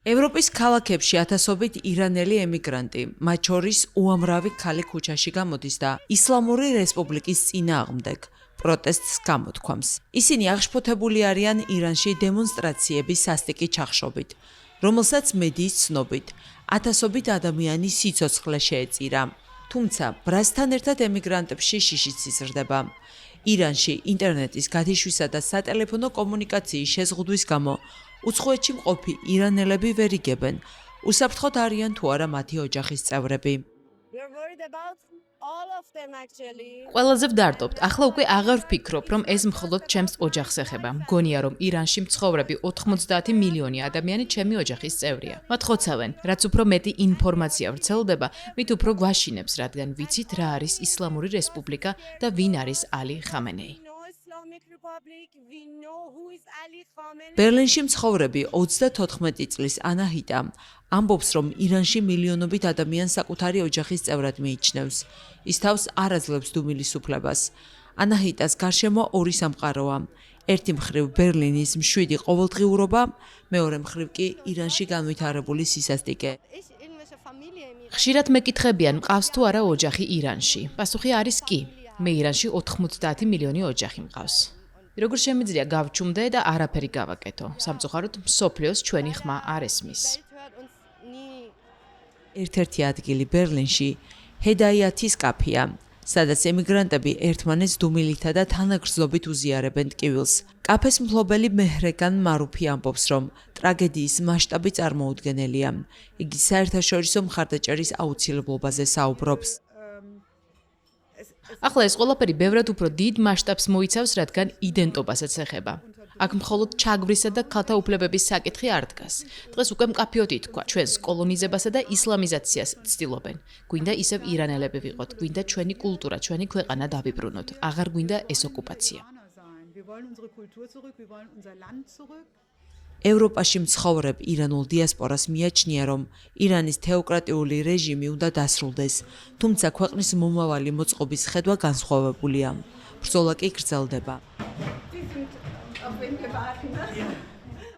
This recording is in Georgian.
ევროპის ქალაქებში ათასობით ირანელი ემიგრანტი, მათ შორის უამრავი ქალი ქუჩაში გამოდის და ისლამური რესპუბლიკის წინააღმდეგ პროტესტს გამოთქვამს. ისინი აღშფოთებული არიან ირანში დემონსტრაციების სასტიკი ჩახშობით, რომელსაც მედიის ცნობით ათასობით ადამიანი სიცოცხლე შეეწირა. თუმცა ბრასთან ერთად ემიგრანტებში შიშიც იზრდება. ირანში ინტერნეტის გათიშვისა და სატელეფონო კომუნიკაციის შეზღუდვის გამო უცხოეთში მყოფი ირანელები ვერ იგებენ, უსაფრთხოდ არიან თუ არა მათი ოჯახის წევრები. ყველაზე ვდარდობთ, ახლა უკვე აღარ ვფიქრობ, რომ ეს მხოლოდ ჩემს ოჯახს ეხება. მგონია, რომ ირანში მცხოვრები 90 მილიონი ადამიანი ჩემი ოჯახის წევრია. მათ ხოცავენ, რაც უფრო მეტი ინფორმაცია ვრცელდება, მით უფრო გვაშინებს, რადგან ვიცით რა არის ისლამური რესპუბლიკა და ვინ არის ალი ხამენეი. ბერლინში მცხოვრები 34 წლის ანაჰიტა ამბობს, რომ ირანში მილიონობით ადამიანს საკუთარი ოჯახის წევრად მიიჩნევს. ის თავს არ აძლევს დუმილის უფლებას. ანაჰიტას გარშემო ორი სამყაროა. ერთი მხრივ ბერლინის მშვიდი ყოველდღიურობა, მეორე მხრივ კი ირანში განვითარებული სისასტიკე. ხშირად მეკითხებიან, მყავს თუ არა ოჯახი ირანში. პასუხი არის კი. მე ირანში 90 მილიონი ოჯახი მყავს. როგორ შემიძლია გავჩუმდე და არაფერი გავაკეთო? სამწუხაროდ, მსოფლიოს ჩვენი ხმა არ ესმის. ერთ-ერთი ადგილი ბერლინში ჰედაიათის კაფეა, სადაც ემიგრანტები ერთმანეთს დუმილითა და თანაგრძნობით უზიარებენ ტკივილს. კაფეს მფლობელი მეჰრეგან მარუფი ამბობს, რომ ტრაგედიის მასშტაბი წარმოუდგენელია. იგი საერთაშორისო მხარდაჭერის აუცილებლობაზე საუბრობს. ახლა ეს ყველაფერი ბევრად უფრო დიდ მასშტაბს მოიცავს, რადგან იდენტობასაც ეხება. აქ მხოლოდ ჩაგვრისა და ქალთა უფლებების საკითხი არ დგას. დღეს უკვე მკაფიოდ ითქვა, ჩვენს კოლონიზებასა და ისლამიზაციას ცდილობენ. გვინდა ისევ ირანელები ვიყოთ, გვინდა ჩვენი კულტურა, ჩვენი ქვეყანა დავიბრუნოთ. აღარ გვინდა ეს ოკუპაცია. ევროპაში მცხოვრებ ირანულ დიასპორას მიაჩნია, რომ ირანის თეოკრატიული რეჟიმი უნდა დასრულდეს, თუმცა ქვეყნის მომავალი მოწყობის ხედვა განსხვავებულია. ბრძოლა კი გრძელდება.